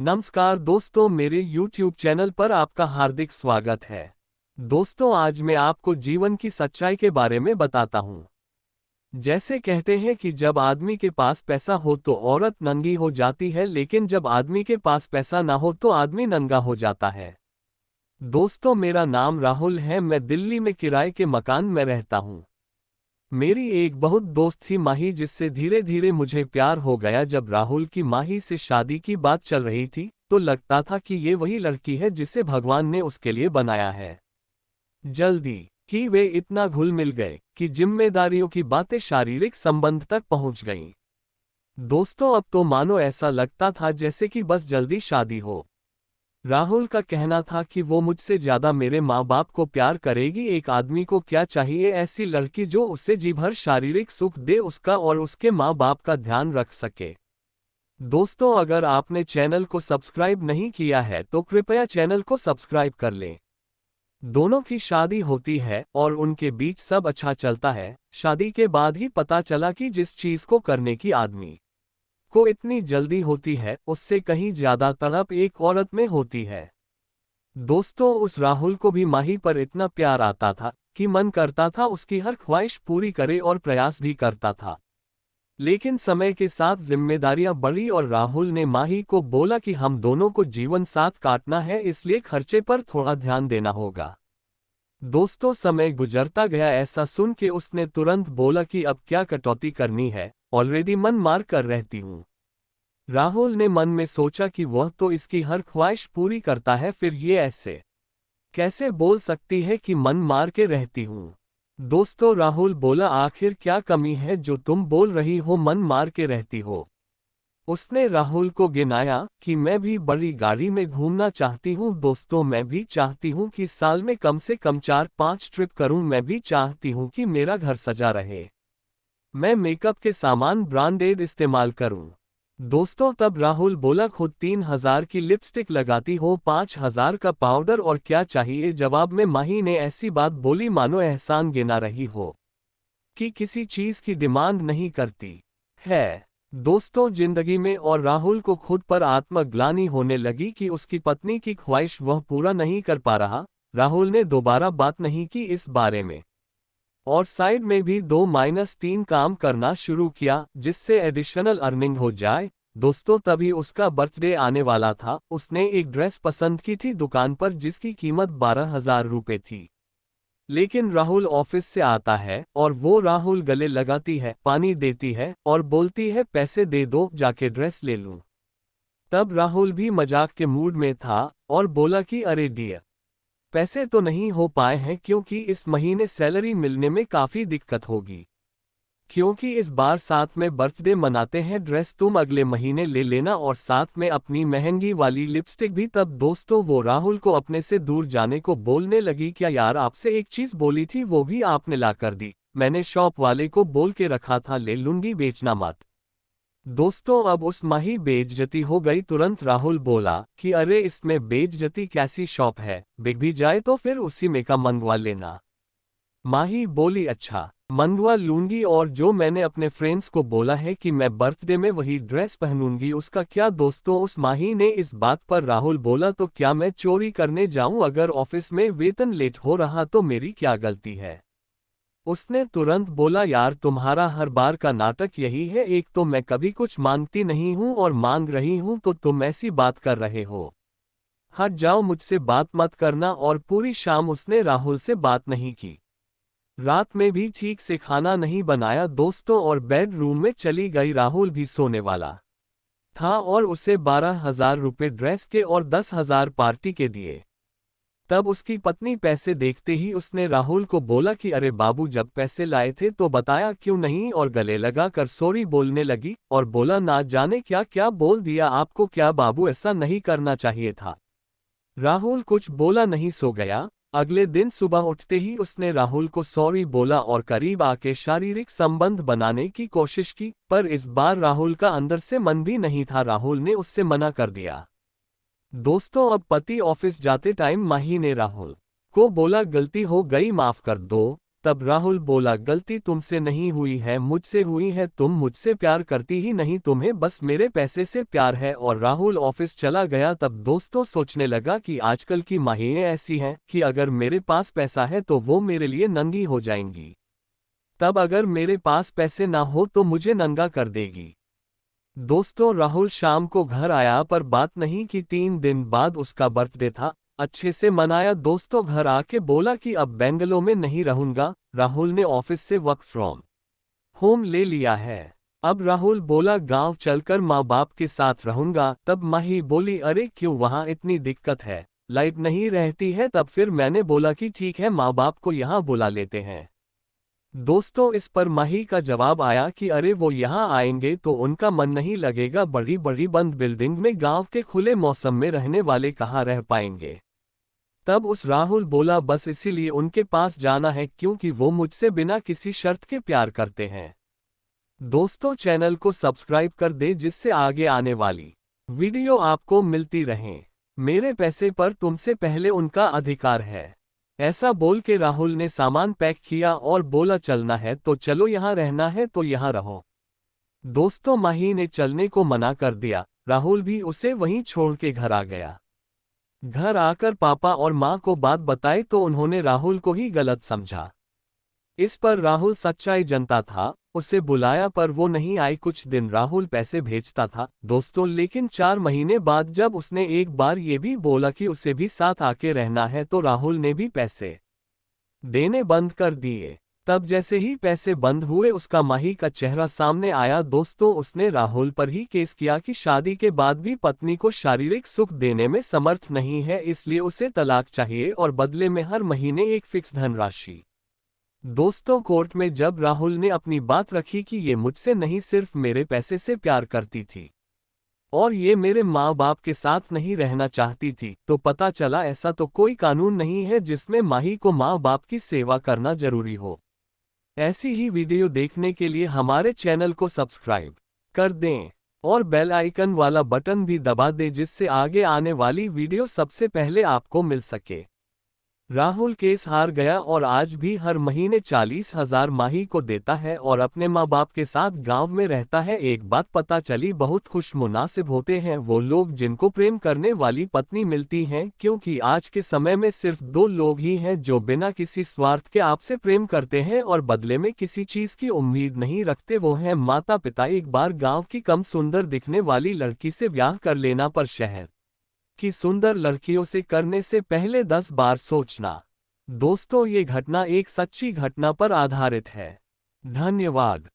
नमस्कार दोस्तों, मेरे YouTube चैनल पर आपका हार्दिक स्वागत है। दोस्तों, आज मैं आपको जीवन की सच्चाई के बारे में बताता हूँ। जैसे कहते हैं कि जब आदमी के पास पैसा हो तो औरत नंगी हो जाती है, लेकिन जब आदमी के पास पैसा ना हो तो आदमी नंगा हो जाता है। दोस्तों, मेरा नाम राहुल है। मैं दिल्ली में किराए के मकान में रहता हूँ। मेरी एक बहुत दोस्त थी माही, जिससे धीरे धीरे मुझे प्यार हो गया। जब राहुल की माही से शादी की बात चल रही थी तो लगता था कि ये वही लड़की है जिसे भगवान ने उसके लिए बनाया है। जल्दी ही वे इतना घुल मिल गए कि जिम्मेदारियों की बातें शारीरिक संबंध तक पहुंच गईं। दोस्तों, अब तो मानो ऐसा लगता था जैसे कि बस जल्दी शादी हो। राहुल का कहना था कि वो मुझसे ज्यादा मेरे माँ बाप को प्यार करेगी। एक आदमी को क्या चाहिए? ऐसी लड़की जो उसे जी भर शारीरिक सुख दे, उसका और उसके माँ बाप का ध्यान रख सके। दोस्तों, अगर आपने चैनल को सब्सक्राइब नहीं किया है तो कृपया चैनल को सब्सक्राइब कर लें। दोनों की शादी होती है और उनके बीच सब अच्छा चलता है। शादी के बाद ही पता चला कि जिस चीज को करने की आदमी को इतनी जल्दी होती है, उससे कहीं ज्यादा तड़प एक औरत में होती है। दोस्तों, उस राहुल को भी माही पर इतना प्यार आता था कि मन करता था उसकी हर ख्वाहिश पूरी करे और प्रयास भी करता था। लेकिन समय के साथ जिम्मेदारियां बढ़ी और राहुल ने माही को बोला कि हम दोनों को जीवन साथ काटना है, इसलिए खर्चे पर थोड़ा ध्यान देना होगा। दोस्तों, समय गुजरता गया। ऐसा सुन के उसने तुरंत बोला कि अब क्या कटौती करनी है, ऑलरेडी मन मार कर रहती हूँ। राहुल ने मन में सोचा कि वह तो इसकी हर ख्वाहिश पूरी करता है, फिर ये ऐसे कैसे बोल सकती है कि मन मार के रहती हूँ। दोस्तों, राहुल बोला, आखिर क्या कमी है जो तुम बोल रही हो मन मार के रहती हो? उसने राहुल को गिनाया कि मैं भी बड़ी गाड़ी में घूमना चाहती हूँ। दोस्तों, मैं भी चाहती हूँ कि साल में कम से कम 4-5 ट्रिप करूँ। मैं भी चाहती हूँ कि मेरा घर सजा रहे। मैं मेकअप के सामान ब्रांडेड इस्तेमाल करूँ। दोस्तों, तब राहुल बोला, खुद 3,000 की लिपस्टिक लगाती हो, 5,000 का पाउडर, और क्या चाहिए? जवाब में माही ने ऐसी बात बोली मानो एहसान गिना रही हो कि किसी चीज की डिमांड नहीं करती है। दोस्तों, जिंदगी में और राहुल को खुद पर आत्मग्लानि होने लगी कि उसकी पत्नी की ख्वाहिश वह पूरा नहीं कर पा रहा। राहुल ने दोबारा बात नहीं की इस बारे में और साइड में भी 2-3 काम करना शुरू किया जिससे एडिशनल अर्निंग हो जाए। दोस्तों, तभी उसका बर्थडे आने वाला था। उसने एक ड्रेस पसंद की थी दुकान पर जिसकी कीमत 12,000 रुपये थी। लेकिन राहुल ऑफिस से आता है और वो राहुल गले लगाती है, पानी देती है और बोलती है, पैसे दे दो, जाके ड्रेस ले लूं। तब राहुल भी मजाक के मूड में था और बोला कि अरे डियर, पैसे तो नहीं हो पाए हैं क्योंकि इस महीने सैलरी मिलने में काफी दिक्कत होगी, क्योंकि इस बार साथ में बर्थडे मनाते हैं। ड्रेस तुम अगले महीने ले लेना और साथ में अपनी महंगी वाली लिपस्टिक भी। तब दोस्तों, वो राहुल को अपने से दूर जाने को बोलने लगी, क्या यार, आपसे एक चीज बोली थी वो भी आपने ला कर दी। मैंने शॉप वाले को बोल के रखा था, ले लूंगी, बेचना मत। दोस्तों, अब उस माही बेइज्जती हो गई। तुरंत राहुल बोला कि अरे, इसमें बेइज्जती कैसी शॉप है, बिक भी जाए तो फिर उसी में का मंगवा लेना। माही बोली, अच्छा, मंगवा लूंगी, और जो मैंने अपने फ्रेंड्स को बोला है कि मैं बर्थडे में वही ड्रेस पहनूंगी, उसका क्या? दोस्तों, उस माही ने इस बात पर राहुल बोला, तो क्या मैं चोरी करने जाऊं? अगर ऑफिस में वेतन लेट हो रहा तो मेरी क्या गलती है? उसने तुरंत बोला, यार, तुम्हारा हर बार का नाटक यही है। एक तो मैं कभी कुछ मांगती नहीं हूं और मांग रही हूं तो तुम ऐसी बात कर रहे हो। हट जाओ, मुझसे बात मत करना। और पूरी शाम उसने राहुल से बात नहीं की। रात में भी ठीक से खाना नहीं बनाया दोस्तों, और बेडरूम में चली गई। राहुल भी सोने वाला था और उसे 12,000 रुपये ड्रेस के और 10,000 पार्टी के दिए। तब उसकी पत्नी पैसे देखते ही उसने राहुल को बोला कि अरे बाबू, जब पैसे लाए थे तो बताया क्यों नहीं? और गले लगा कर सॉरी बोलने लगी और बोला, ना जाने क्या क्या बोल दिया आपको। क्या बाबू, ऐसा नहीं करना चाहिए था। राहुल कुछ बोला नहीं, सो गया। अगले दिन सुबह उठते ही उसने राहुल को सॉरी बोला और करीब आके शारीरिक संबंध बनाने की कोशिश की, पर इस बार राहुल का अंदर से मन भी नहीं था। राहुल ने उससे मना कर दिया। दोस्तों, अब पति ऑफिस जाते टाइम माही ने राहुल को बोला, गलती हो गई, माफ कर दो। तब राहुल बोला, गलती तुमसे नहीं हुई है, मुझसे हुई है। तुम मुझसे प्यार करती ही नहीं, तुम्हें बस मेरे पैसे से प्यार है। और राहुल ऑफिस चला गया। तब दोस्तों सोचने लगा कि आजकल की माहिएं ऐसी हैं कि अगर मेरे पास पैसा है तो वो मेरे लिए नंगी हो जाएंगी, तब अगर मेरे पास पैसे ना हो तो मुझे नंगा कर देगी। दोस्तों राहुल शाम को घर आया, पर बात नहीं कि 3 दिन बाद उसका बर्थडे था। अच्छे से मनाया। दोस्तों घर आके बोला कि अब बेंगलोर में नहीं रहूंगा। राहुल ने ऑफिस से वर्क फ्रॉम होम ले लिया है। अब राहुल बोला, गांव चलकर माँ बाप के साथ रहूंगा। तब माही बोली, अरे क्यों, वहां इतनी दिक्कत है, लाइट नहीं रहती है। तब फिर मैंने बोला कि ठीक है, माँ बाप को यहाँ बुला लेते हैं। दोस्तों इस पर माही का जवाब आया कि अरे वो यहाँ आएंगे तो उनका मन नहीं लगेगा, बड़ी बड़ी बंद बिल्डिंग में गांव के खुले मौसम में रहने वाले कहाँ रह पाएंगे। तब उस राहुल बोला, बस इसीलिए उनके पास जाना है क्योंकि वो मुझसे बिना किसी शर्त के प्यार करते हैं। दोस्तों चैनल को सब्सक्राइब कर दे जिससे आगे आने वाली वीडियो आपको मिलती रहें। मेरे पैसे पर तुमसे पहले उनका अधिकार है। ऐसा बोल के राहुल ने सामान पैक किया और बोला, चलना है तो चलो, यहाँ रहना है तो यहाँ रहो। दोस्तों माही ने चलने को मना कर दिया। राहुल भी उसे वहीं छोड़ के घर आ गया। घर आकर पापा और माँ को बात बताई तो उन्होंने राहुल को ही गलत समझा। इस पर राहुल सच्चाई जनता था। उसे बुलाया पर वो नहीं आई। कुछ दिन राहुल पैसे भेजता था दोस्तों, लेकिन 4 महीने बाद जब उसने एक बार ये भी बोला कि उसे भी साथ आके रहना है तो राहुल ने भी पैसे देने बंद कर दिए। तब जैसे ही पैसे बंद हुए उसका माही का चेहरा सामने आया। दोस्तों उसने राहुल पर ही केस किया कि शादी के बाद भी पत्नी को शारीरिक सुख देने में समर्थ नहीं है, इसलिए उसे तलाक चाहिए और बदले में हर महीने एक फिक्स धनराशि। दोस्तों कोर्ट में जब राहुल ने अपनी बात रखी कि ये मुझसे नहीं, सिर्फ मेरे पैसे से प्यार करती थी और ये मेरे माँ बाप के साथ नहीं रहना चाहती थी, तो पता चला ऐसा तो कोई कानून नहीं है जिसमें माही को माँ बाप की सेवा करना जरूरी हो। ऐसी ही वीडियो देखने के लिए हमारे चैनल को सब्सक्राइब कर दें और बेल आइकन वाला बटन भी दबा दें जिससे आगे आने वाली वीडियो सबसे पहले आपको मिल सके। राहुल केस हार गया और आज भी हर महीने 40,000 माही को देता है और अपने माँ बाप के साथ गांव में रहता है। एक बात पता चली, बहुत खुश मुनासिब होते हैं वो लोग जिनको प्रेम करने वाली पत्नी मिलती हैं, क्योंकि आज के समय में सिर्फ 2 लोग ही हैं जो बिना किसी स्वार्थ के आपसे प्रेम करते हैं और बदले में किसी चीज की उम्मीद नहीं रखते। वो हैं माता पिता। एक बार गाँव की कम सुंदर दिखने वाली लड़की से ब्याह कर लेना, पर शहर कि सुंदर लड़कियों से करने से पहले 10 बार सोचना। दोस्तों ये घटना एक सच्ची घटना पर आधारित है। धन्यवाद।